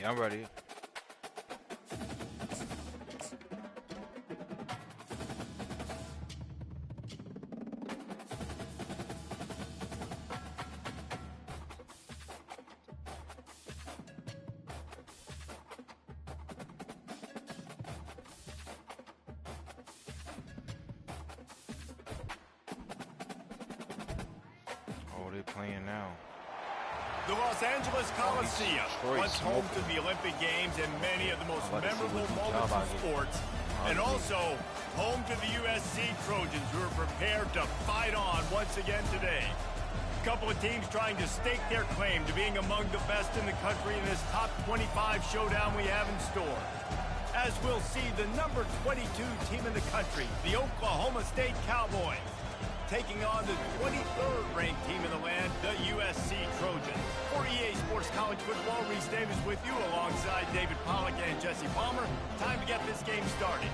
Yeah, I'm ready. Oh, they playing now. The Los Angeles Coliseum, once home to the Olympic Games and many of the most memorable moments in sports, and also home to the USC Trojans, who are prepared to fight on once again today. A couple of teams trying to stake their claim to being among the best in the country in this top 25 showdown we have in store. As we'll see, the number 22 team in the country, the Oklahoma State Cowboys, taking on the 23rd ranked team in the land, the USC Trojans. For EA Sports College Football, Reese Davis with you alongside David Pollack and Jesse Palmer. Time to get this game started.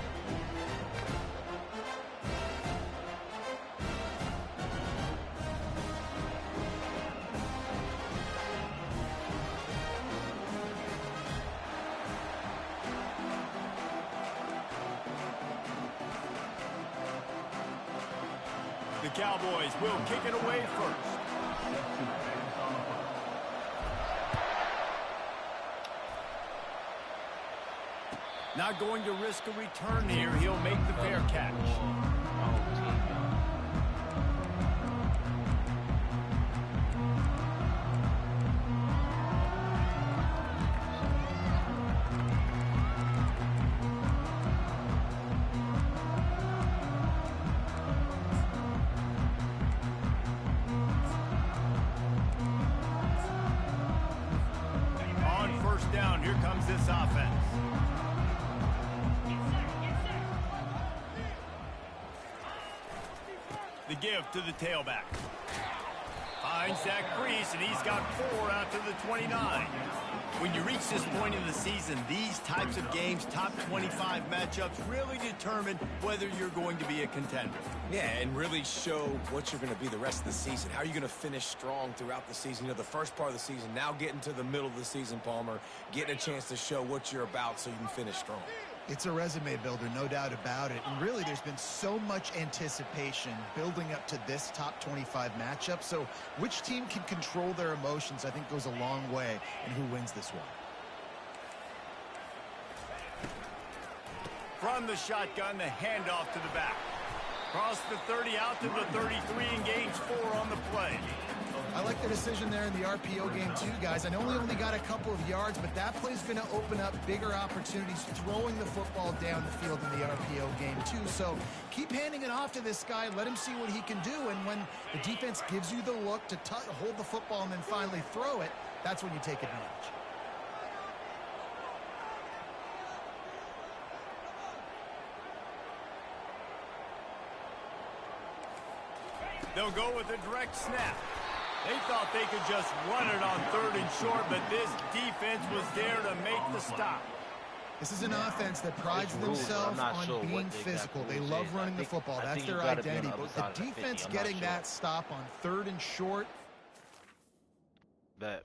The Cowboys will kick it away first. Not going to risk a return here. He'll make the fair catch. On first down, here comes this offense. The give to the tailback. Finds that crease, and he's got 4 out to the 29. When you reach this point in the season, these types of games, top 25 matchups, really determine whether you're going to be a contender. Yeah, and really show what you're going to be the rest of the season. How are you going to finish strong throughout the season? You know, the first part of the season, now getting to the middle of the season, Palmer, getting a chance to show what you're about so you can finish strong. It's a resume builder, no doubt about it. And really, there's been so much anticipation building up to this top 25 matchup. So which team can control their emotions, I think, goes a long way in who wins this one. From the shotgun, the handoff to the back. Cross the 30 out to the 33 and gains 4 on the play. I like the decision there in the RPO game too, guys. I know we only got a couple of yards, but that play's going to open up bigger opportunities throwing the football down the field in the RPO game too. So keep handing it off to this guy. Let him see what he can do. And when the defense gives you the look to hold the football and then finally throw it, that's when you take advantage. They'll go with a direct snap. They thought they could just run it on 3rd and short, but this defense was there to make the stop. This is an offense that prides themselves on being physical. They love running the football. That's their identity. But the defense getting that stop on 3rd and short. Bet.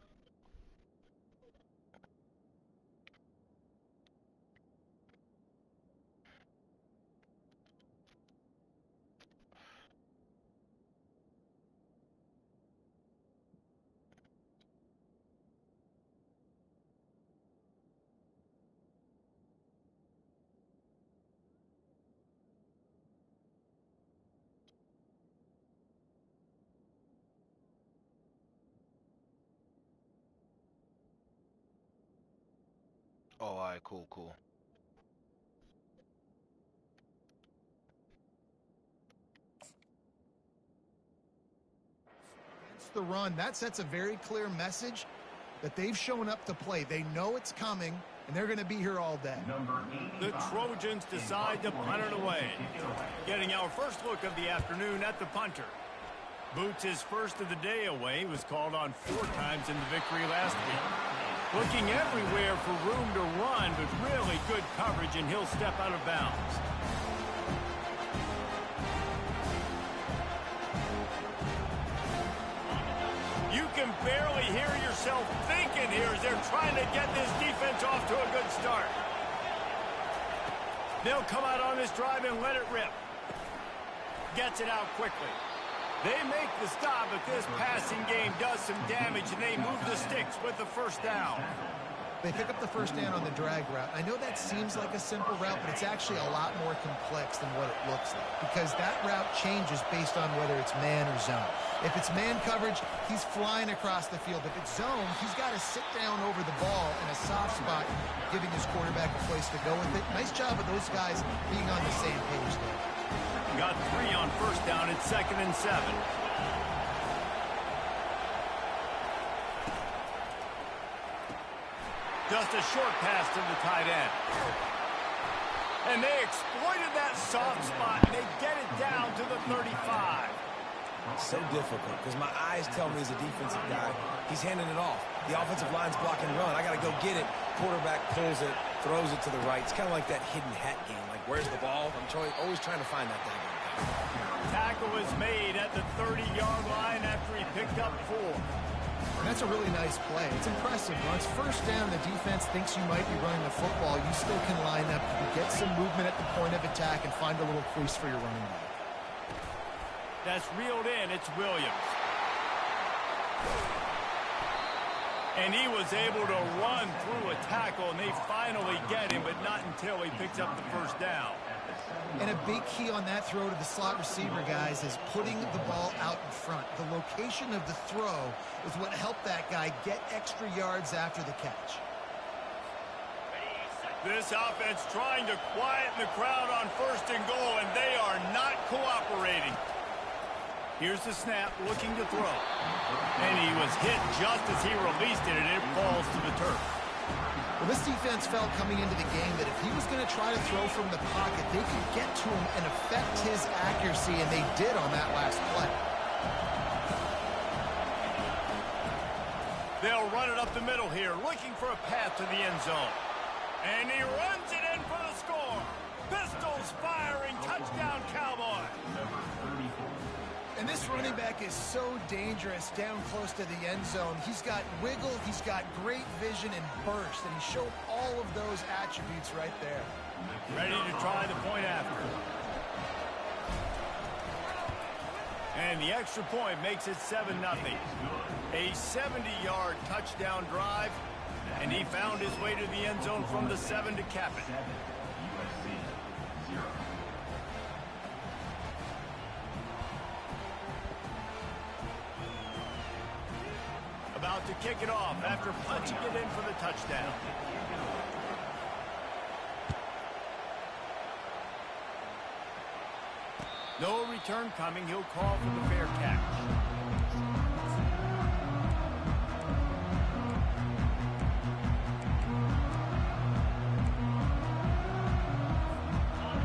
Oh, all right, cool. It's the run. That sets a very clear message that they've shown up to play. They know it's coming, and they're going to be here all day. The Trojans decide to punt it away. Getting our first look of the afternoon at the punter. Boots his first of the day away. Was called on 4 times in the victory last week. Looking everywhere for room to run, but really good coverage, and he'll step out of bounds. You can barely hear yourself thinking here as they're trying to get this defense They'll come out on this drive and let it rip. Gets it out quickly. They make the stop, but this passing game does some damage, and they move the sticks with the first down. They pick up the first down on the drag route. I know that seems like a simple route, but it's actually a lot more complex than what it looks like, because that route changes based on whether it's man or zone. If it's man coverage, he's flying across the field. If it's zone, he's got to sit down over the ball in a soft spot, giving his quarterback a place to go with it. Nice job of those guys being on the same page there. Got 3 on first down at 2nd and 7. Just a short pass to the tight end. And they exploited that soft spot. They get it down to the 35. So difficult because my eyes tell me as a defensive guy, he's handing it off. The offensive line's blocking run. I got to go get it. Quarterback pulls it, throws it to the right. It's kind of like that hidden hat game. Like, where's the ball? I'm always trying to find that thing. Tackle is made at the 30-yard line after he picked up 4. And that's a really nice play. It's impressive. Once first down, the defense thinks you might be running the football. You still can line up, get some movement at the point of attack, and find a little crease for your running back. That's reeled in. It's Williams. And he was able to run through a tackle, and they finally get him, but not until he picks up the first down. And a big key on that throw to the slot receiver, guys, is putting the ball out in front. The location of the throw is what helped that guy get extra yards after the catch. This offense trying to quieten the crowd on 1st and goal, and they are not cooperating. Here's the snap, looking to throw. And he was hit just as he released it, and it falls to the turf. Well, this defense felt coming into the game that if he was going to try to throw from the pocket, they could get to him and affect his accuracy, and they did on that last play. They'll run it up the middle here, looking for a path to the end zone. And he runs it in for the score. Pistols firing, touchdown Cowboys. And this running back is so dangerous down close to the end zone. He's got wiggle, he's got great vision and burst, and he showed all of those attributes right there. Ready to try the point after. And the extra point makes it 7-0. A 70-yard touchdown drive, and he found his way to the end zone from the 7 to cap it. About to kick it off after punching it in for the touchdown. No return coming. He'll call for the fair catch.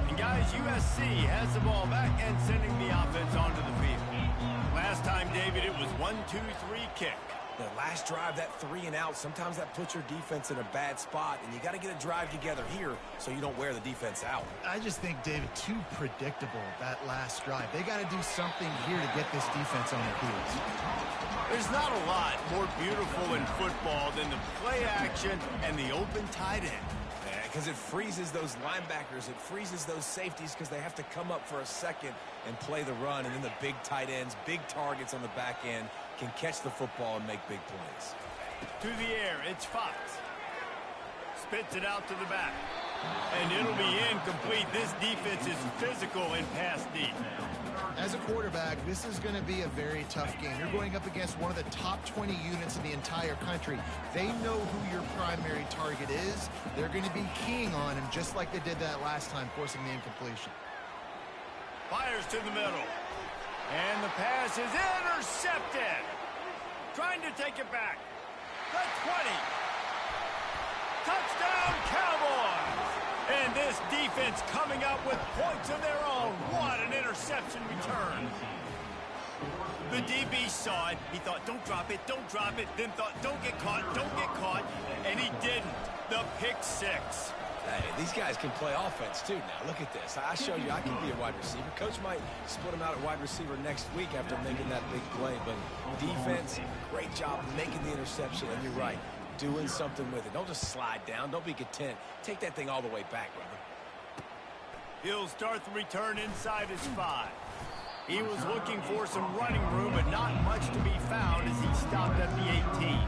And guys, USC has the ball back and sending the offense onto the field. Last time, David, it was 1-2-3 kick. The last drive, that 3 and out, sometimes that puts your defense in a bad spot, and you got to get a drive together here so you don't wear the defense out. I just think, David, too predictable, that last drive. They got to do something here to get this defense on their heels. There's not a lot more beautiful in football than the play action and the open tight end. Because it freezes those linebackers, it freezes those safeties because they have to come up for a second and play the run, and then the big tight ends, big targets on the back end can catch the football and make big plays. To the air, it's Fox. Spits it out to the back. And it'll be incomplete. This defense is physical in pass deep. As a quarterback, this is going to be a very tough game. You're going up against one of the top 20 units in the entire country. They know who your primary target is. They're going to be keying on him just like they did that last time, forcing the incompletion. Fires to the middle. And the pass is intercepted. Trying to take it back. The 20. Touchdown, Cowboys! And this defense coming up with points of their own. What an interception return. The DB saw it. He thought, don't drop it, don't drop it. Then thought, don't get caught, don't get caught. And he didn't. The pick 6. Hey, these guys can play offense, too, now. Look at this. I show you I can be a wide receiver. Coach might split him out at wide receiver next week after making that big play. But defense, great job making the interception. And you're right, doing something with it. Don't just slide down. Don't be content. Take that thing all the way back, brother. He'll start the return inside his 5. He was looking for some running room, but not much to be found as he stopped at the 18.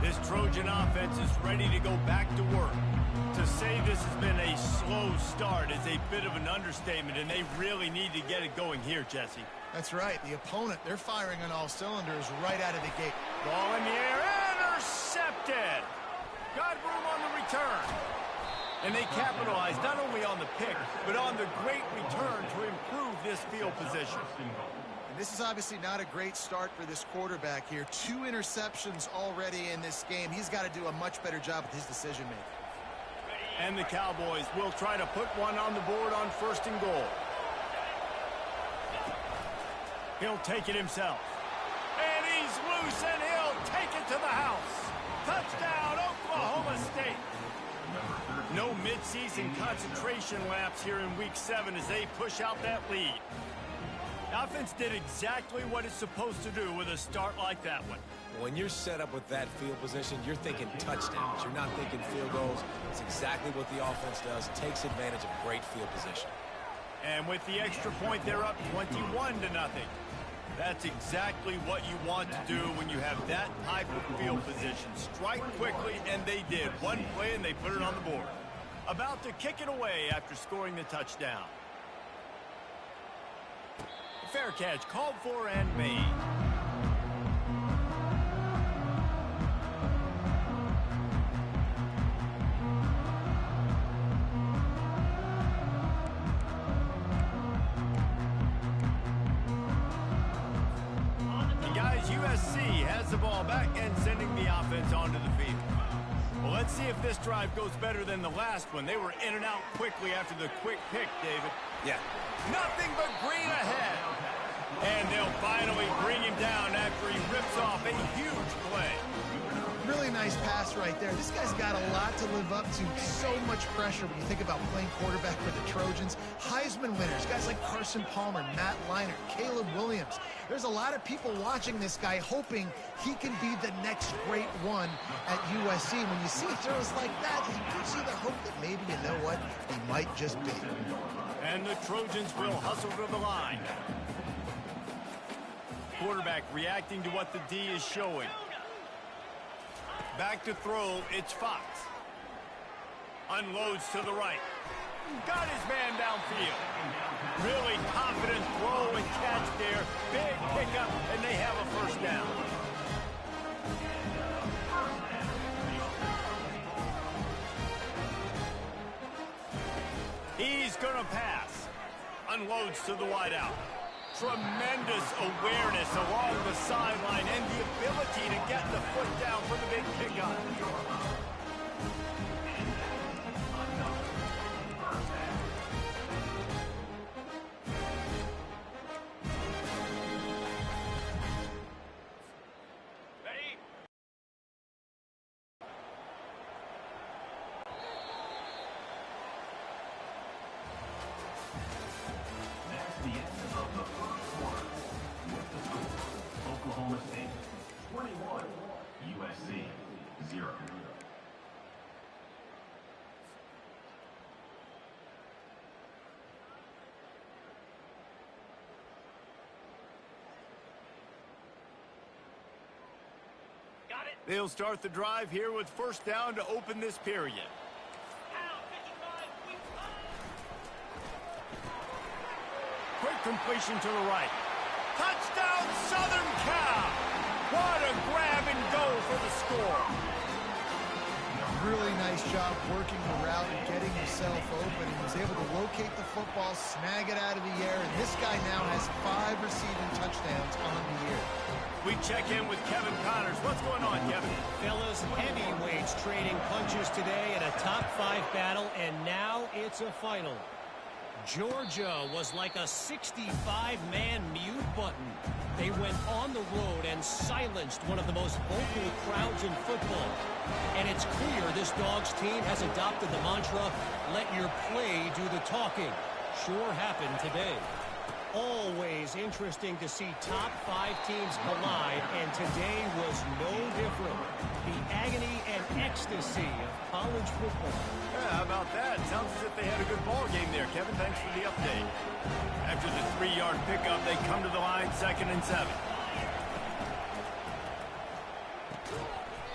This Trojan offense is ready to go back to work. To say this has been a slow start is a bit of an understatement, and they really need to get it going here, Jesse. That's right. The opponent, they're firing on all cylinders right out of the gate. Ball in the air, intercepted. Got room on the return. And they capitalized not only on the pick, but on the great return to improve this field position. And this is obviously not a great start for this quarterback here. 2 interceptions already in this game. He's got to do a much better job with his decision-making. And the Cowboys will try to put one on the board on 1st and goal. He'll take it himself. And he's loose, and he'll take it to the house. Touchdown, Oklahoma State. No midseason concentration laps here in Week 7 as they push out that lead. The offense did exactly what it's supposed to do with a start like that one. When you're set up with that field position, you're thinking touchdowns. You're not thinking field goals. It's exactly what the offense does. Takes advantage of great field position. And with the extra point, they're up 21-0. That's exactly what you want to do when you have that type of field position. Strike quickly, and they did. One play, and they put it on the board. About to kick it away after scoring the touchdown. Fair catch called for and made. USC has the ball back and sending the offense onto the field. Well, let's see if this drive goes better than the last one. They were in and out quickly after the quick pick, David. Yeah. Nothing but green ahead. And they'll finally bring him down after he rips off a huge play. Really nice pass right there. This guy's got a lot to live up to. So much pressure when you think about playing quarterback for the Trojans. Heisman winners, guys like Carson Palmer, Matt Leinart, Caleb Williams. There's a lot of people watching this guy hoping he can be the next great one at USC. When you see throws like that, you do see the hope that maybe, you know what, he might just be. And the Trojans will hustle to the line. Quarterback reacting to what the D is showing. Back to throw, it's Fox. Unloads to the right. Got his man downfield. Really confident throw and catch there. Big pickup, and they have a first down. He's going to pass. Unloads to the wideout. Tremendous awareness along the sideline and the ability to get the foot down for the big pickup. Ready? Oklahoma State 21, USC 0. They'll start the drive here with first down to open this period. Quick completion to the right. Touchdown, Southern Cal! What a grab and go for the score. Really nice job working the route and getting himself open. He was able to locate the football, snag it out of the air, and this guy now has 5 receiving touchdowns on the year. We check in with Kevin Connors. What's going on, Kevin? Fellas, heavyweights trading punches today in a top 5 battle, and now it's a final. Georgia was like a 65-man mute button. They went on the road and silenced one of the most vocal crowds in football. And it's clear this Dogs team has adopted the mantra, let your play do the talking. Sure happened today. Always interesting to see top 5 teams collide, and today was no different. The agony and ecstasy of college football. Yeah, how about that? Sounds as if they had a good ball game there, Kevin. Thanks for the update. After the 3-yard pickup, they come to the line, 2nd and 7.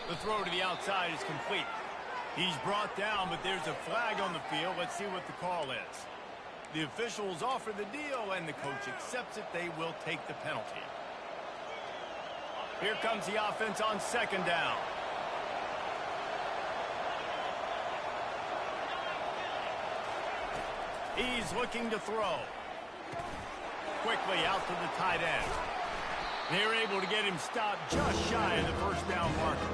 The throw to the outside is complete. He's brought down, but there's a flag on the field. Let's see what the call is. The officials offer the deal, and the coach accepts it. They will take the penalty. Here comes the offense on 2nd down. He's looking to throw. Quickly out to the tight end. They're able to get him stopped just shy of the 1st down marker.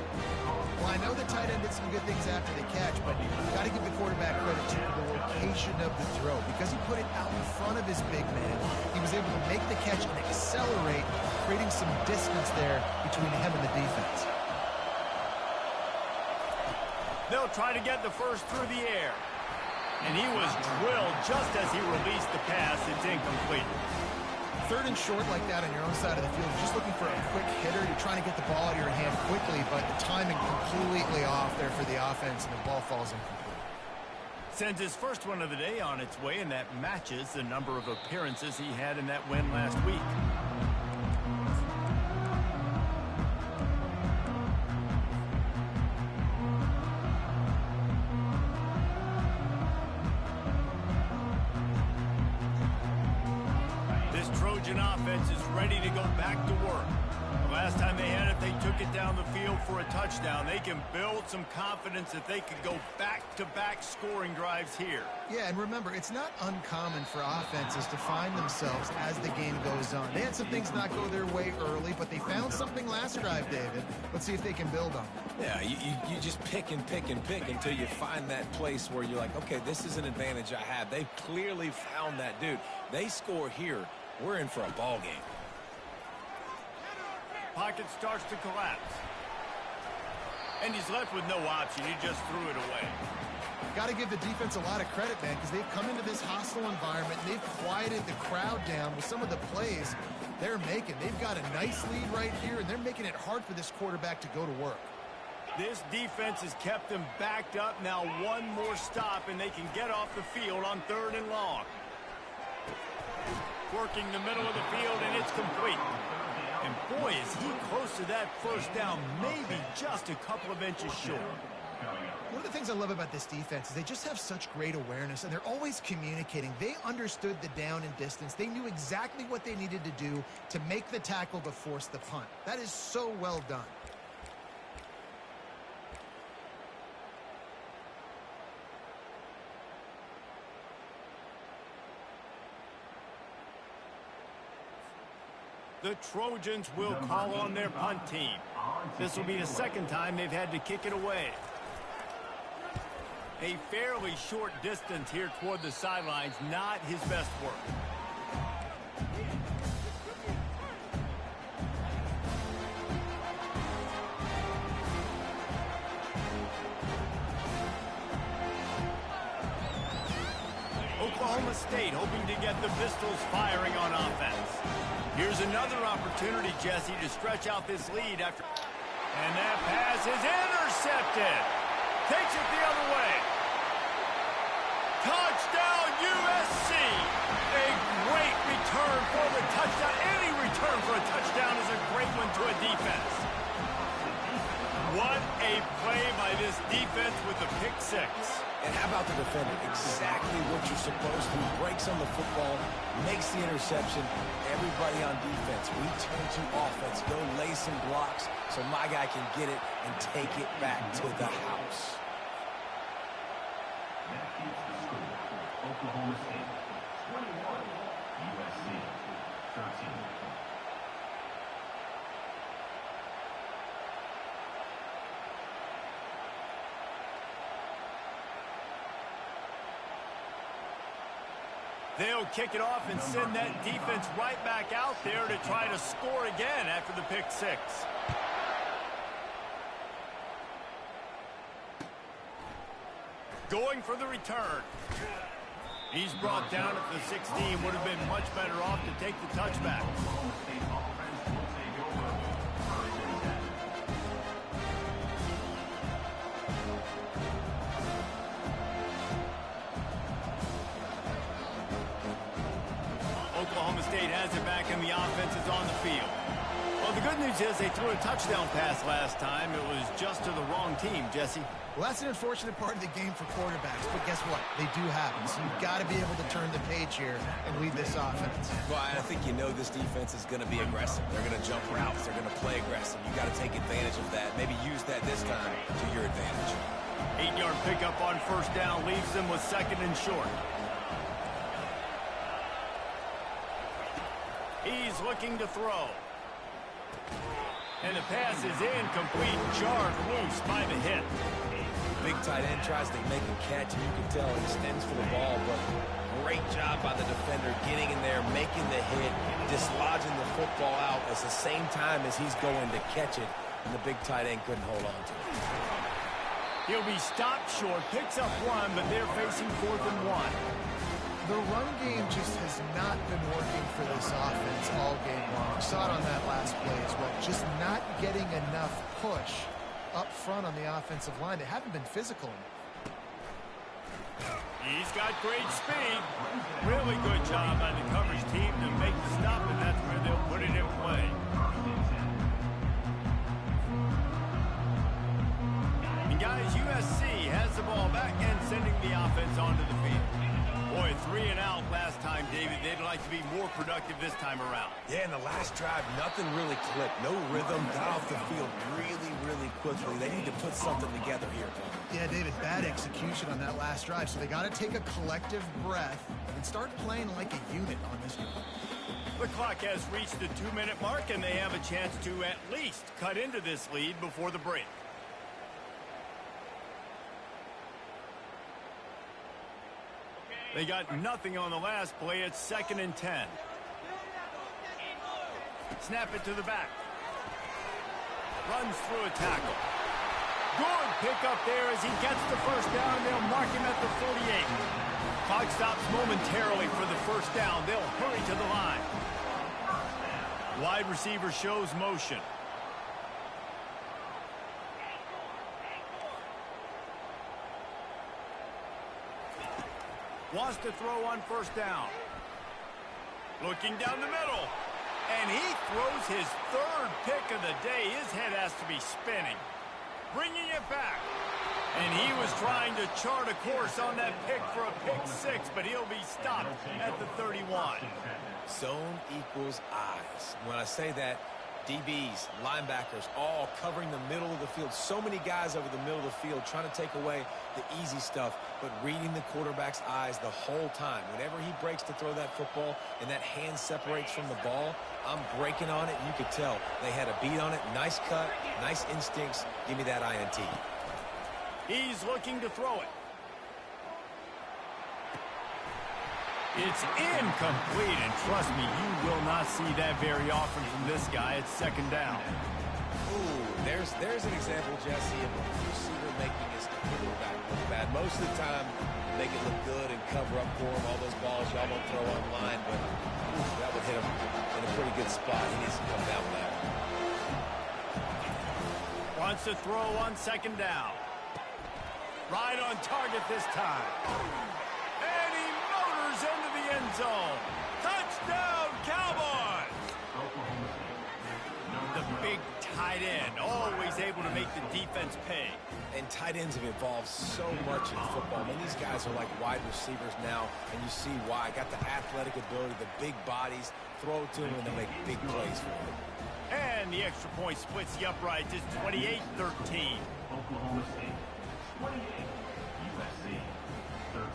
Well, I know the tight end did some good things after the catch, but you've got to give the quarterback credit to the location of the throw. Because he put it out in front of his big man, he was able to make the catch and accelerate, creating some distance there between him and the defense. They'll try to get the first through the air. And he was drilled just as he released the pass. It's incomplete. 3rd and short like that on your own side of the field, you're just looking for a quick hitter. You're trying to get the ball out of your hand quickly, but the timing completely off there for the offense, and the ball falls incomplete. Sends his first one of the day on its way, and that matches the number of appearances he had in that win last week. Trojan offense is ready to go back to work. The last time they had it, they took it down the field for a touchdown. They can build some confidence that they could go back-to-back scoring drives here. Yeah, and remember, it's not uncommon for offenses to find themselves as the game goes on. They had some things not go their way early, but they found something last drive, David. Let's see if they can build on it. Yeah, you just pick and pick and pick until you find that place where you're like, okay, this is an advantage I have. They clearly found that dude. They score here. We're in for a ball game. Pocket starts to collapse. And he's left with no option. He just threw it away. Got to give the defense a lot of credit, man, because they've come into this hostile environment. And they've quieted the crowd down with some of the plays they're making. They've got a nice lead right here, and they're making it hard for this quarterback to go to work. This defense has kept them backed up. Now one more stop, and they can get off the field on 3rd and long. Working the middle of the field, and it's complete. And boy, is he close to that 1st down, maybe just a couple of inches short. One of the things I love about this defense is they just have such great awareness, and they're always communicating. They understood the down and distance. They knew exactly what they needed to do to make the tackle to force the punt. That is so well done. The Trojans will call on their punt team. This will be the 2nd time they've had to kick it away. A fairly short distance here toward the sidelines, not his best work. Oklahoma State hoping to get the Pistols firing on offense. Here's another opportunity, Jesse, to stretch out this lead after. And that pass is intercepted. Takes it the other way. Touchdown, USC. A great return for the touchdown. Any return for a touchdown is a great one to a defense. What a play by this defense with the pick 6. And how about the defender? Exactly what you're supposed to. Breaks on the football, makes the interception. Everybody on defense, we turn to offense. Go lay some blocks so my guy can get it and take it back to the house. That is the score. Oklahoma State 21, USC 13. They'll kick it off and send that defense right back out there to try to score again after the pick 6. Going for the return. He's brought down at the 16. Would have been much better off to take the touchback. Oklahoma State has it back and the offense is on the field. Well, the good news is they threw a touchdown pass last time. It was just to the wrong team, Jesse. Well, that's an unfortunate part of the game for quarterbacks, but guess what? They do happen, so you've got to be able to turn the page here and lead this offense. Well, I think you know this defense is going to be aggressive. They're going to jump routes. They're going to play aggressive. You got to take advantage of that. Maybe use that this time to your advantage. 8-yard pickup on first down leaves them with second and short. He's looking to throw. And the pass is incomplete, jarred loose by the hit. Big tight end tries to make a catch, and you can tell he extends for the ball, but great job by the defender getting in there, making the hit, dislodging the football out at the same time as he's going to catch it, and the big tight end couldn't hold on to it. He'll be stopped short, picks up one, but they're facing 4th and 1. The run game just has not been working for this offense all game long. We saw it on that last play as well. Just not getting enough push up front on the offensive line. They haven't been physical enough. He's got great speed. Really good job by the coverage team to make the stop, and that's where they'll put it in play. And guys, USC has the ball back and sending the offense onto the field. Boy, 3 and out last time, David. They'd like to be more productive this time around. Yeah, in the last drive, nothing really clicked. No rhythm, got off the field really quickly. They need to put something together here, Tom. Yeah, David, bad execution on that last drive, so they got to take a collective breath and start playing like a unit on this one. The clock has reached the 2-minute mark, and they have a chance to at least cut into this lead before the break. They got nothing on the last play. It's 2nd and 10. Snap it to the back. Runs through a tackle. Good pickup there as he gets the first down. They'll mark him at the 48. Clock stops momentarily for the first down. They'll hurry to the line. Wide receiver shows motion. Wants to throw on first down. Looking down the middle. And he throws his 3rd pick of the day. His head has to be spinning. Bringing it back. And he was trying to chart a course on that pick for a pick 6, but he'll be stopped at the 31. Zone equals eyes. When I say that, DBs, linebackers, all covering the middle of the field. So many guys over the middle of the field trying to take away the easy stuff, but reading the quarterback's eyes the whole time. Whenever he breaks to throw that football and that hand separates from the ball, I'm breaking on it. You could tell they had a beat on it. Nice cut, nice instincts. Give me that INT. He's looking to throw it. It's incomplete, and trust me, you will not see that very often from this guy. It's 2nd down. Ooh, there's an example, Jesse, of a receiver making his quarterback look bad. Most of the time, make it look good and cover up for him. All those balls y'all don't throw online, but that would hit him in a pretty good spot. He needs to come down with that. Wants to throw on 2nd down. Right on target this time. And he motors into the end zone. Touchdown, Cowboys! The big tight end, always able to make the defense pay. And tight ends have evolved so much in football. I mean, these guys are like wide receivers now, and you see why. Got the athletic ability, the big bodies, throw it to them, and they make big plays for them. And the extra point splits the uprights. It's 28-13. Oklahoma State 28, USC 13.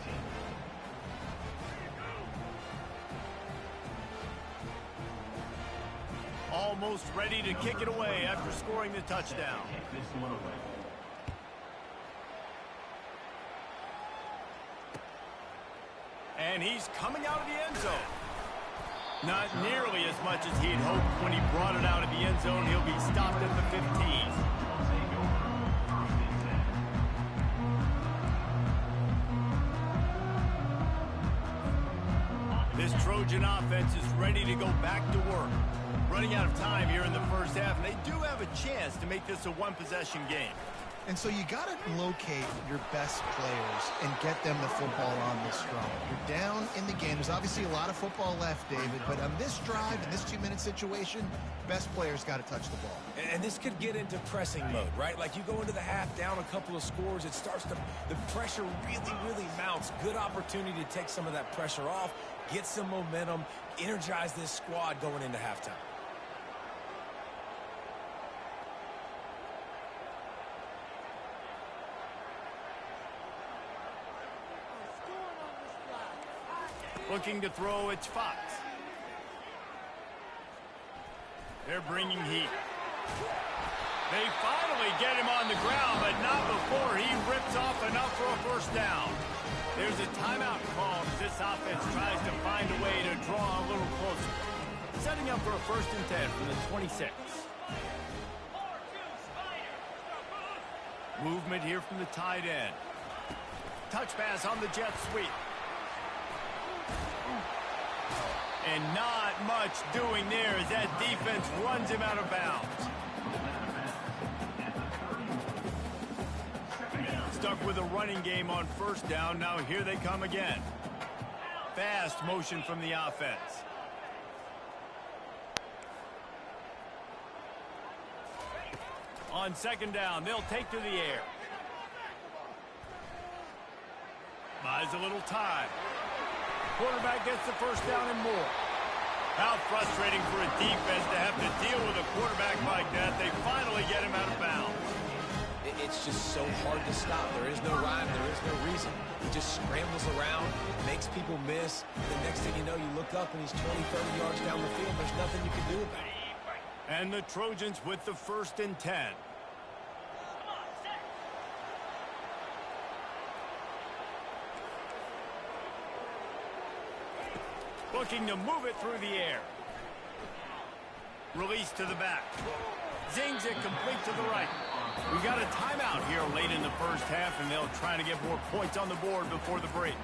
Almost ready to kick it away after scoring the touchdown. Kick this one away. And he's coming out of the end zone. Not nearly as much as he'd hoped when he brought it out of the end zone. He'll be stopped at the 15. Trojan offense is ready to go back to work. Running out of time here in the first half, and they do have a chance to make this a one-possession game. And so you got to locate your best players and get them the football on this drive. You're down in the game. There's obviously a lot of football left, David, but on this drive, in this 2-minute situation, best players got to touch the ball. And this could get into pressing mode, right? Like you go into the half down a couple of scores, it starts to, the pressure really mounts. Good opportunity to take some of that pressure off, get some momentum, energize this squad going into halftime. Looking to throw, it's Fox. They're bringing heat. They finally get him on the ground, but not before he rips off enough for a first down. There's a timeout called as this offense tries to find a way to draw a little closer. Setting up for a 1st and 10 from the 26. Movement here from the tight end. Touch pass on the jet sweep. And not much doing there as that defense runs him out of bounds. Stuck with a running game on 1st down. Now here they come again. Fast motion from the offense. On 2nd down, they'll take to the air. Buys a little time. Quarterback gets the 1st down and more. How frustrating for a defense to have to deal with a quarterback like that. They finally get him out of bounds. It's just so hard to stop. There is no rhyme. There is no reason. He just scrambles around, makes people miss. The next thing you know, you look up and he's 20, 30 yards down the field. There's nothing you can do about it. And the Trojans with the 1st and 10. Looking to move it through the air. Release to the back. Zings it complete to the right. We got a timeout here late in the first half, and they'll try to get more points on the board before the break.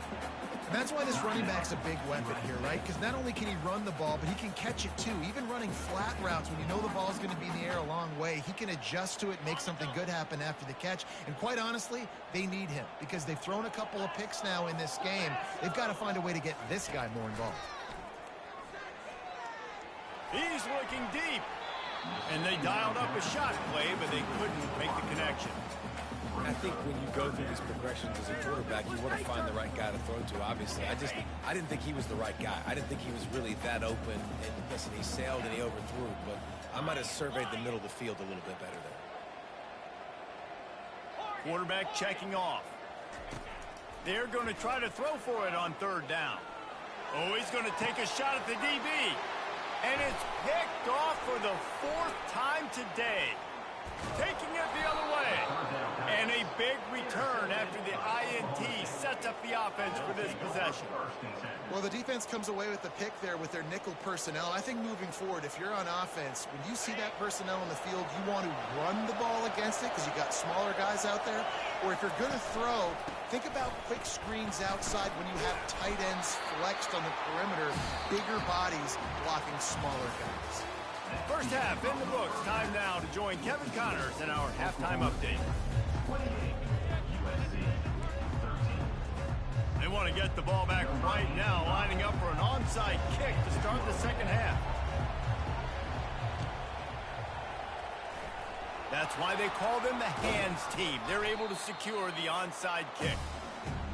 And that's why this running back's a big weapon here, right? Because not only can he run the ball, but he can catch it too. Even running flat routes, when you know the ball's going to be in the air a long way, he can adjust to it, make something good happen after the catch. And quite honestly, they need him because they've thrown a couple of picks now in this game. They've got to find a way to get this guy more involved. He's looking deep. And they dialed up a shot play, but they couldn't make the connection. I think when you go through these progressions as a quarterback, you want to find the right guy to throw to, obviously. I didn't think he was the right guy. I didn't think he was really that open. And listen, he sailed and he overthrew, but I might have surveyed the middle of the field a little bit better there. Quarterback checking off. They're going to try to throw for it on 3rd down. Oh, he's going to take a shot at the DB. And it's picked off for the 4th time today. Taking it the other way. And a big return after the INT sets up the offense for this possession. Well, the defense comes away with the pick there with their nickel personnel. I think moving forward, if you're on offense, when you see that personnel on the field, you want to run the ball against it because you've got smaller guys out there. Or if you're going to throw, think about quick screens outside when you have tight ends flexed on the perimeter, bigger bodies blocking smaller guys. First half in the books. Time now to join Kevin Connors in our halftime update. 28, USC 13. They want to get the ball back right now, lining up for an onside kick to start the 2nd half. That's why they call them the hands team. They're able to secure the onside kick.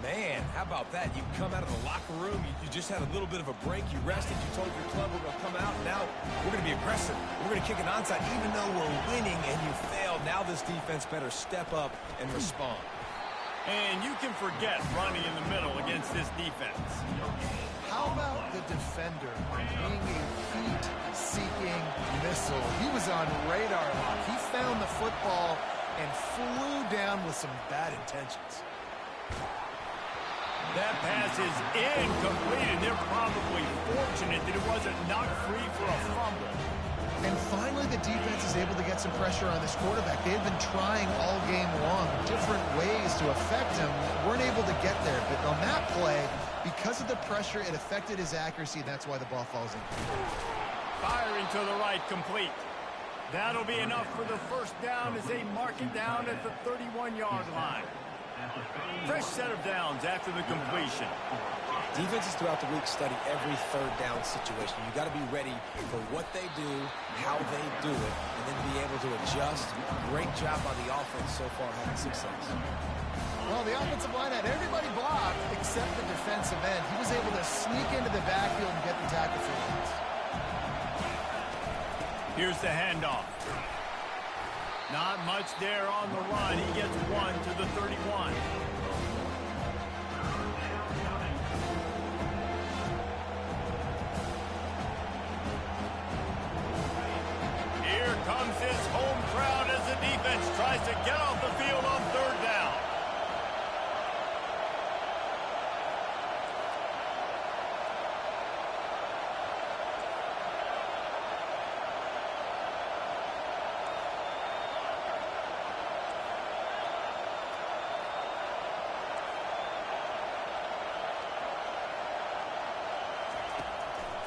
Man, how about that? You come out of the locker room, you just had a little bit of a break, you rested, you told your club we're going to come out, and now we're going to be aggressive. We're going to kick an onside, even though we're winning and you failed. Now this defense better step up and respond. And you can forget running in the middle against this defense. How about the defender being a heat-seeking missile? He was on radar lock. He found the football and flew down with some bad intentions. That pass is incomplete, and they're probably fortunate that it wasn't knocked free for a fumble. And finally, the defense is able to get some pressure on this quarterback. They had been trying all game long different ways to affect him, weren't able to get there. But on that play, because of the pressure, it affected his accuracy. That's why the ball falls in. Firing to the right, complete. That'll be enough for the first down as they mark it down at the 31-yard line. Fresh set of downs after the completion. Defenses throughout the week study every third down situation. You got to be ready for what they do, how they do it, and then be able to adjust. Great job by the offense so far having success. Well, the offensive line had everybody blocked except the defensive end. He was able to sneak into the backfield and get the tackle for once. Here's the handoff. Not much there on the run. He gets one to the 31. Here comes his home crowd as the defense tries to get off the field on third down.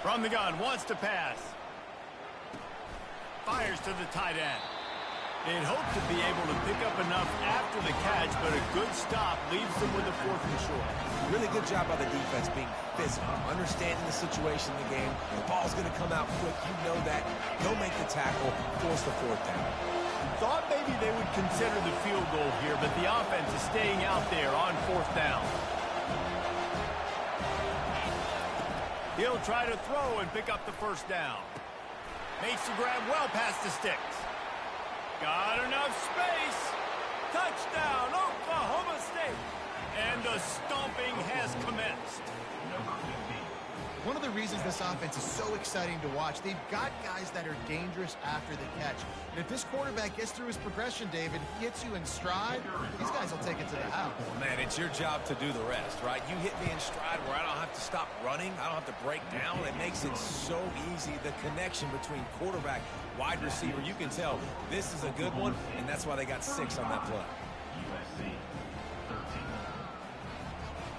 From the gun, wants to pass. Fires to the tight end. They'd hope to be able to pick up enough after the catch, but a good stop leaves them with a 4th and short. Really good job by the defense being physical, understanding the situation in the game. The ball's going to come out quick. You know that. Go make the tackle, force the 4th down. Thought maybe they would consider the field goal here, but the offense is staying out there on 4th down. He'll try to throw and pick up the first down. Makes the grab well past the sticks. Got enough space. Touchdown, Oklahoma State. And the stomping has commenced. One of the reasons this offense is so exciting to watch, they've got guys that are dangerous after the catch. And if this quarterback gets through his progression, David, he hits you in stride, these guys will take it to the house. Man, it's your job to do the rest, right? You hit me in stride where I don't have to stop running. I don't have to break down. It makes it so easy. The connection between quarterback, wide receiver, you can tell this is a good one, and that's why they got 6 on that play.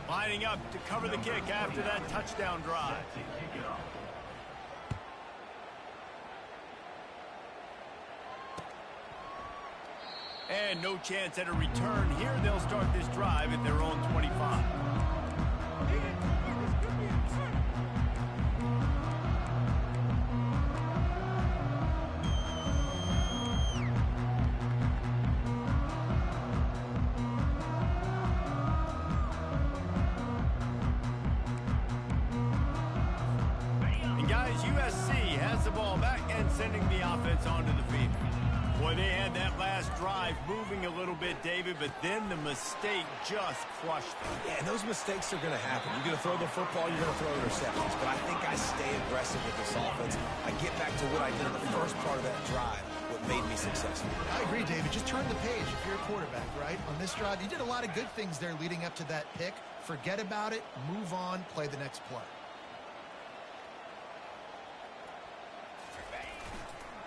Lining up to cover the kick after that touchdown drive. And no chance at a return here. They'll start this drive at their own 25. USC has the ball back and sending the offense onto the field. Boy, they had that last drive moving a little bit, David, but then the mistake just crushed them. Yeah, and those mistakes are going to happen. You're going to throw the football, you're going to throw interceptions. But I think I stay aggressive with this offense. I get back to what I did in the first part of that drive, what made me successful. I agree, David. Just turn the page if you're a quarterback, right? On this drive, you did a lot of good things there leading up to that pick. Forget about it, move on, play the next play.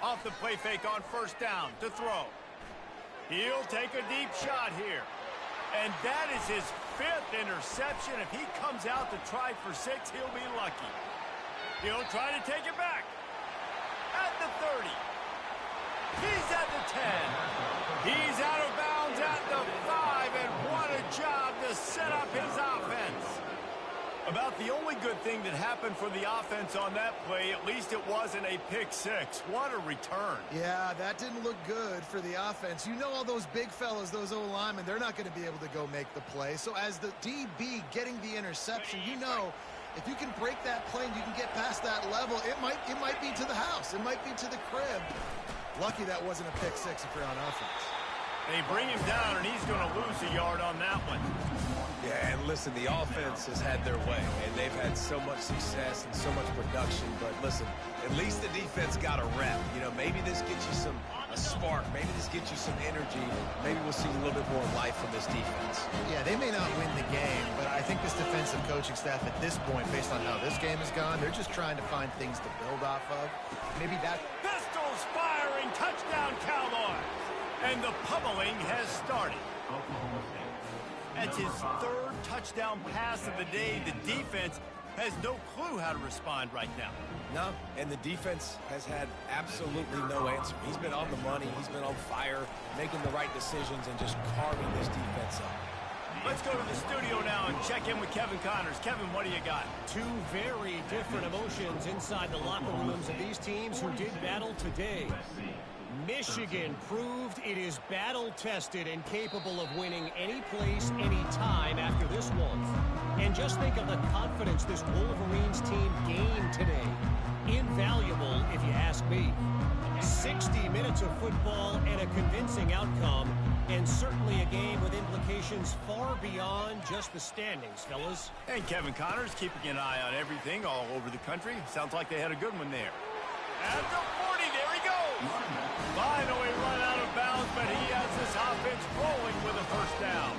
Off the play fake on first down to throw. He'll take a deep shot here. And that is his 5th interception. If he comes out to try for 6, he'll be lucky. He'll try to take it back. At the 30. He's at the 10. He's out of bounds at the 5. And what a job to set up his offense. About the only good thing that happened for the offense on that play, at least it wasn't a pick 6. What a return. Yeah, that didn't look good for the offense. You know all those big fellas, those O-linemen, they're not going to be able to go make the play. So as the DB getting the interception, you know if you can break that play and you can get past that level, it might be to the house. It might be to the crib. Lucky that wasn't a pick 6 if you're on offense. They bring him down, and he's going to lose a yard on that one. Yeah, and listen, the offense has had their way, and they've had so much success and so much production. But listen, at least the defense got a rep. You know, maybe this gets you a spark. Maybe this gets you some energy. Maybe we'll see a little bit more life from this defense. Yeah, they may not win the game, but I think this defensive coaching staff at this point, based on how this game has gone, they're just trying to find things to build off of. Maybe that... Pistols firing, touchdown Cowboys. And the pummeling has started. Oklahoma State. That's his third touchdown pass of the day. The defense has no clue how to respond right now. No, and the defense has had absolutely no answer. He's been on the money. He's been on fire, making the right decisions, and just carving this defense up. Let's go to the studio now and check in with Kevin Connors. Kevin, what do you got? Two very different emotions inside the locker rooms of these teams who did battle today. Michigan proved it is battle-tested and capable of winning any place, any time after this one. And just think of the confidence this Wolverines team gained today. Invaluable, if you ask me. 60 minutes of football and a convincing outcome, and certainly a game with implications far beyond just the standings, fellas. And Kevin Connors keeping an eye on everything all over the country. Sounds like they had a good one there. At the 40, there he goes. Finally run out of bounds, but he has this offense rolling with a first down.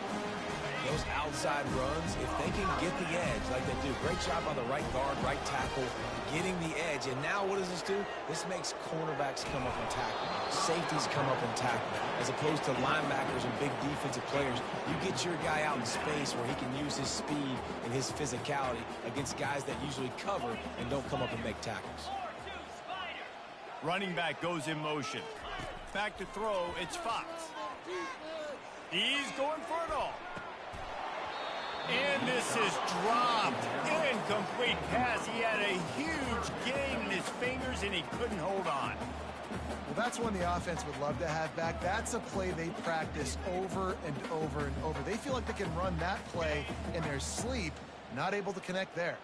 Those outside runs, if they can get the edge like they do, great job on the right guard, right tackle, getting the edge. And now what does this do? This makes cornerbacks come up and tackle, safeties come up and tackle, as opposed to linebackers and big defensive players. You get your guy out in space where he can use his speed and his physicality against guys that usually cover and don't come up and make tackles. Running back goes in motion. Back to throw, it's Fox. He's going for it all. And this is dropped. Incomplete pass. He had a huge gain in his fingers, and he couldn't hold on. Well, that's one the offense would love to have back. That's a play they practice over and over and over. They feel like they can run that play in their sleep, not able to connect there.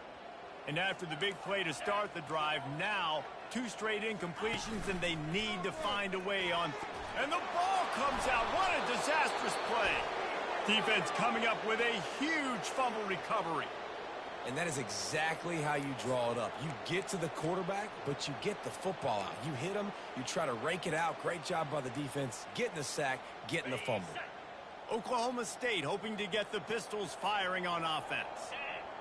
And after the big play to start the drive, now 2 straight incompletions, and they need to find a way on. And the ball comes out. What a disastrous play. Defense coming up with a huge fumble recovery. And that is exactly how you draw it up. You get to the quarterback, but you get the football out. You hit him, you try to rake it out. Great job by the defense, getting the sack, getting the fumble. Oklahoma State hoping to get the Pistols firing on offense.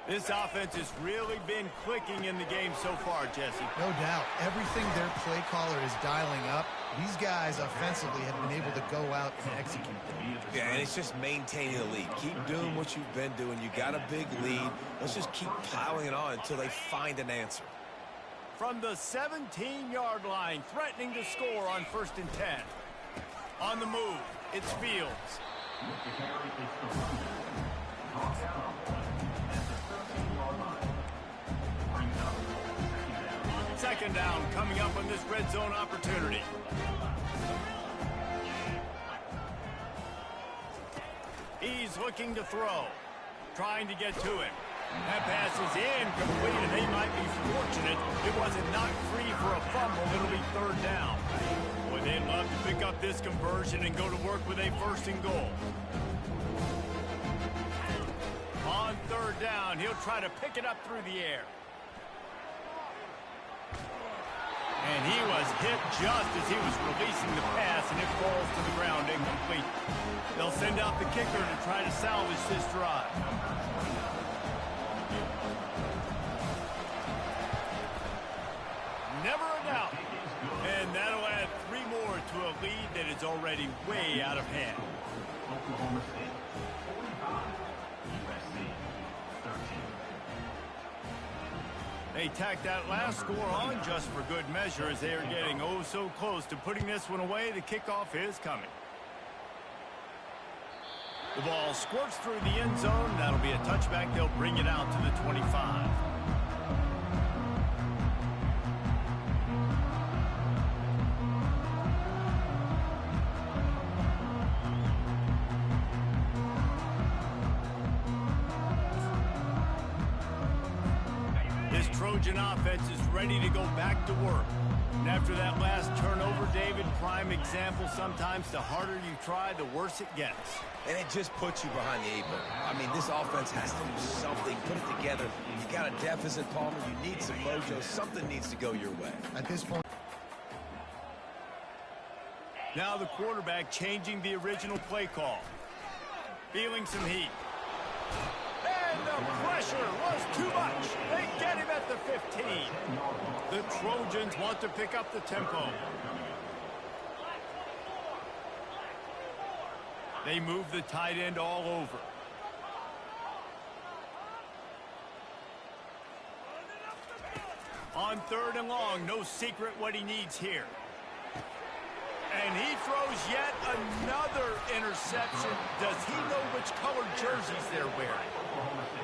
This offense has really been clicking in the game so far, Jesse. No doubt. Everything their play caller is dialing up, these guys offensively have been able to go out and execute. Yeah, and it's just maintaining the lead. Keep doing what you've been doing. You got a big lead. Let's just keep piling it on until they find an answer. From the 17-yard line, threatening to score on 1st and 10. On the move, it's Fields. Second down coming up on this red zone opportunity. He's looking to throw, trying to get to it. That pass is incomplete, and they might be fortunate it wasn't knocked free for a fumble. It'll be 3rd down. Boy, they'd love to pick up this conversion and go to work with a 1st and goal. On 3rd down, he'll try to pick it up through the air. And he was hit just as he was releasing the pass, and it falls to the ground incomplete. They'll send out the kicker to try to salvage this drive. Never a doubt. And that'll add 3 more to a lead that is already way out of hand. Oklahoma State 45, USC 13. They tacked that last score on just for good measure as they are getting oh so close to putting this one away. The kickoff is coming. The ball squirts through the end zone. That'll be a touchback. They'll bring it out to the 25. This Trojan offense is ready to go back to work. And after that last turnover, David, prime example, sometimes the harder you try, the worse it gets. And it just puts you behind the 8 ball. I mean, this offense has to do something, put it together. You got a deficit, Palmer. You need some mojo. Something needs to go your way. At this point, now the quarterback changing the original play call. Feeling some heat. And the pressure was too much. They get him at the 15. The Trojans want to pick up the tempo. They move the tight end all over. On 3rd and long, no secret what he needs here. And he throws yet another interception. Does he know which colored jerseys they're wearing?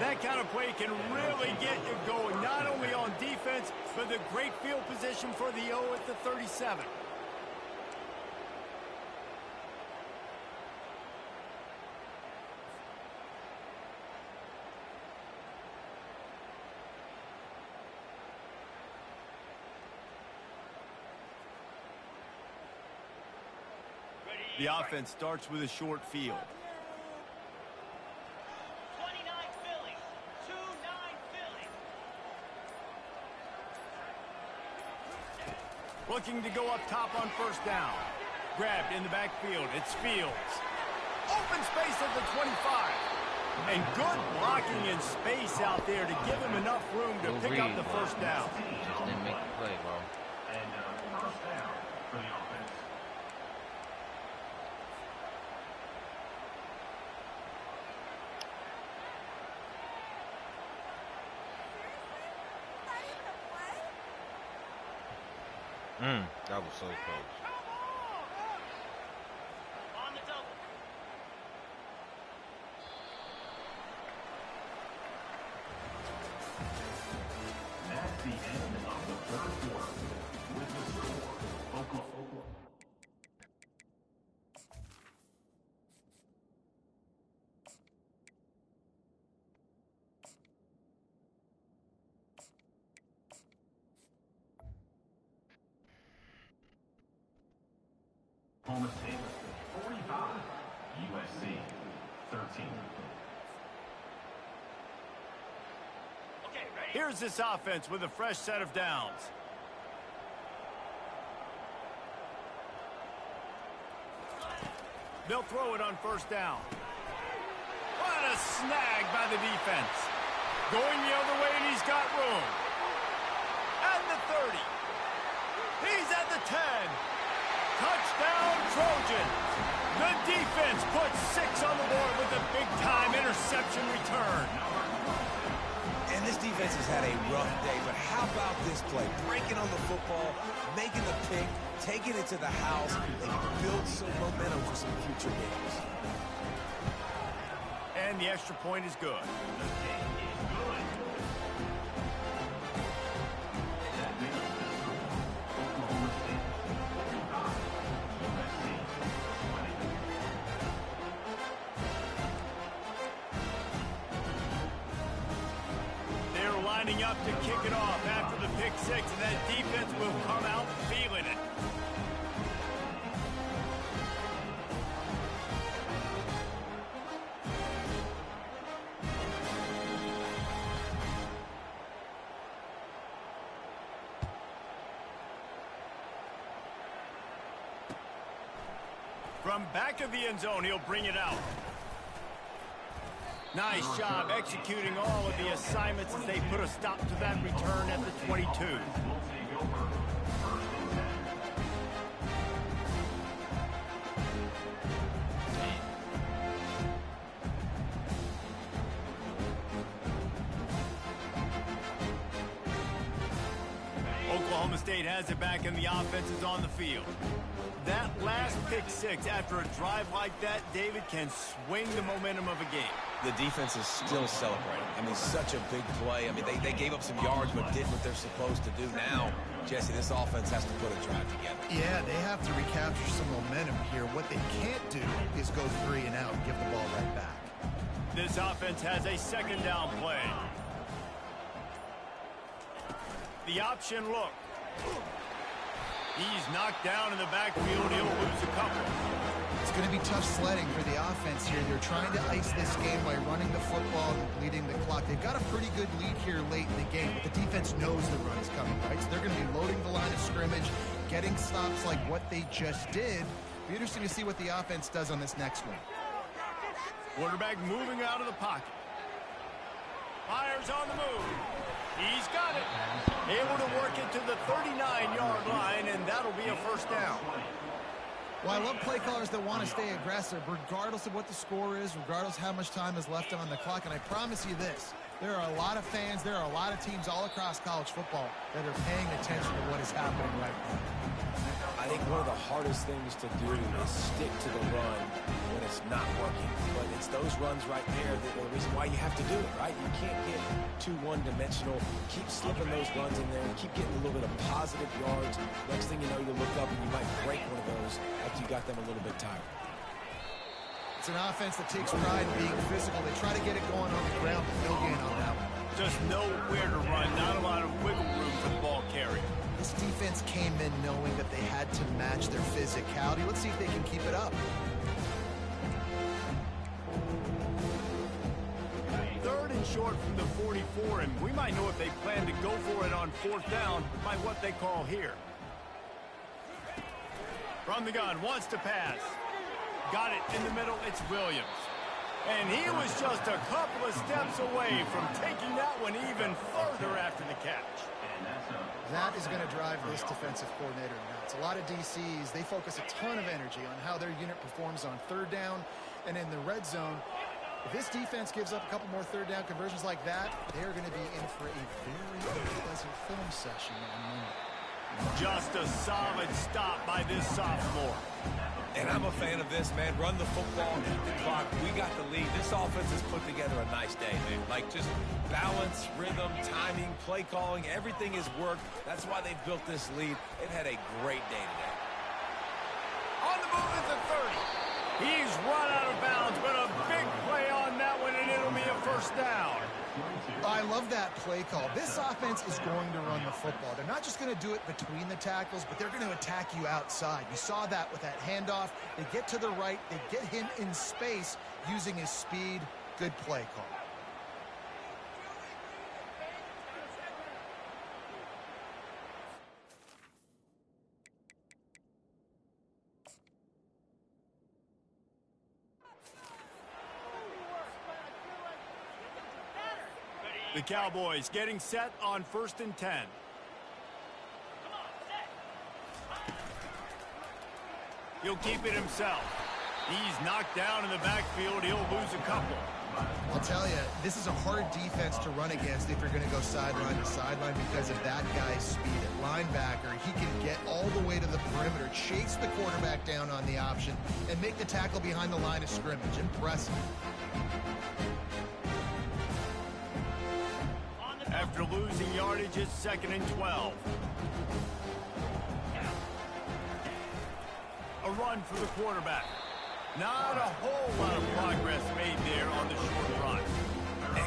That kind of play can really get you going, not only on defense, but the great field position for the O at the 37. The offense starts with a short field. 29 Philly. 2-9 Philly. Looking to go up top on 1st down. Grabbed in the backfield. It's Fields. Open space at the 25. And good blocking in space out there to give him enough room to pick up the 1st down. Just didn't make the play, bro. And 1st down for the offense. That was so close. On the double. That's the end of the 3rd quarter. With the score, Oklahoma. Oklahoma State 45, USC 13. Okay, ready? Here's this offense with a fresh set of downs. They'll throw it on 1st down. What a snag by the defense. Going the other way, and he's got room. And the 30. He's at the 10. Touchdown, Trojans. The defense puts 6 on the board with a big-time interception return. And this defense has had a rough day, but how about this play? Breaking on the football, making the pick, taking it to the house. They build some momentum for some future games. And the extra point is good. Lining up to kick it off after the pick 6, and that defense will come out feeling it. From back of the end zone, he'll bring it out. Nice job executing all of the assignments as they put a stop to that return at the 22. Oklahoma State has it back and the offense is on the field. That last pick 6 after a drive like that, David, can swing the momentum of a game. The defense is still celebrating. I mean, such a big play. I mean, they gave up some yards but did what they're supposed to do. Now, Jesse, this offense has to put a drive together. Yeah, they have to recapture some momentum here. What they can't do is go 3 and out and give the ball right back. This offense has a 2nd down play. The option look. He's knocked down in the backfield. He'll lose a couple. It's going to be tough sledding for the offense here. They're trying to ice this game by running the football and bleeding the clock. They've got a pretty good lead here late in the game, but the defense knows the run's coming, right? So they're going to be loading the line of scrimmage, getting stops like what they just did. Be interesting to see what the offense does on this next one. Quarterback moving out of the pocket. Fires on the move. He's got it. Able to work it to the 39-yard line, and that'll be a 1st down. Well, I love play callers that want to stay aggressive, regardless of what the score is, regardless how much time is left on the clock. And I promise you this, there are a lot of fans, there are a lot of teams all across college football that are paying attention to what is happening right now. I think one of the hardest things to do is stick to the run when it's not working. But it's those runs right there that are the reason why you have to do it, right? You can't get too one-dimensional. Keep slipping those runs in there and keep getting a little bit of positive yards. Next thing you know, you look up and you might break one of those after you got them a little bit tired. It's an offense that takes pride in being physical. They try to get it going on the ground, but no gain on that one. Just nowhere to run, not a lot of wiggle room for the ball carrier. This defense came in knowing that they had to match their physicality. Let's see if they can keep it up. Third and short from the 44, and we might know if they plan to go for it on fourth down by what they call here. From the gun, wants to pass. Got it in the middle, it's Williams. And he was just a couple of steps away from taking that one even further after the catch. That is going to drive this defensive coordinator nuts. A lot of DCs, they focus a ton of energy on how their unit performs on third down and in the red zone. If this defense gives up a couple more third down conversions like that, they're going to be in for a very unpleasant film session on Monday. Just a solid stop by this sophomore. And I'm a fan of this, man. Run the football, keep the clock. We got the lead. This offense has put together a nice day, man. Like, just balance, rhythm, timing, play calling, everything has worked. That's why they've built this lead. They've had a great day today. On the move at the 30. He's run out of bounds, but a big play on that one, and it'll be a first down. I love that play call. This offense is going to run the football. They're not just going to do it between the tackles, but they're going to attack you outside. You saw that with that handoff. They get to the right. They get him in space using his speed. Good play call. The Cowboys getting set on 1st and 10. He'll keep it himself. He's knocked down in the backfield. He'll lose a couple. I'll tell you, this is a hard defense to run against if you're going to go sideline to sideline because of that guy's speed. At linebacker, he can get all the way to the perimeter, chase the quarterback down on the option, and make the tackle behind the line of scrimmage. Impressive. After losing yardage, it's 2nd and 12. A run for the quarterback. Not a whole lot of progress made there on the short run.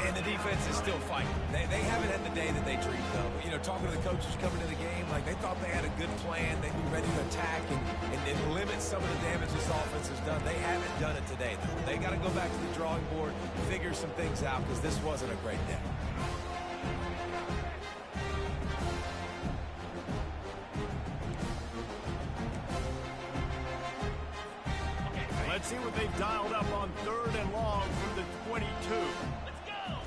And the defense is still fighting. They haven't had the day that they dreamed of. You know, talking to the coaches coming into the game, like they thought they had a good plan. They'd be ready to attack and limit some of the damage this offense has done. They haven't done it today, though. They got to go back to the drawing board, figure some things out, because this wasn't a great day. Let's see what they've dialed up on 3rd and long from the 22. Let's go!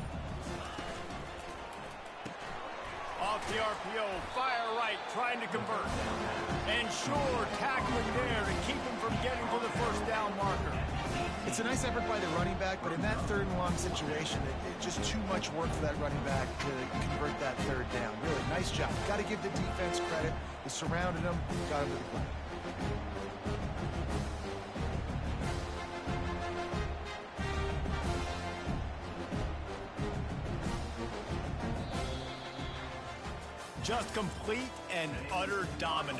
Off the RPO, fire right, trying to convert. And sure, tackling there to keep him from getting to the first down marker. It's a nice effort by the running back, but in that 3rd and long situation, it's just too much work for that running back to convert that 3rd down. Really, nice job. Got to give the defense credit. They surrounded him, got him to the ground. Just complete and utter dominance.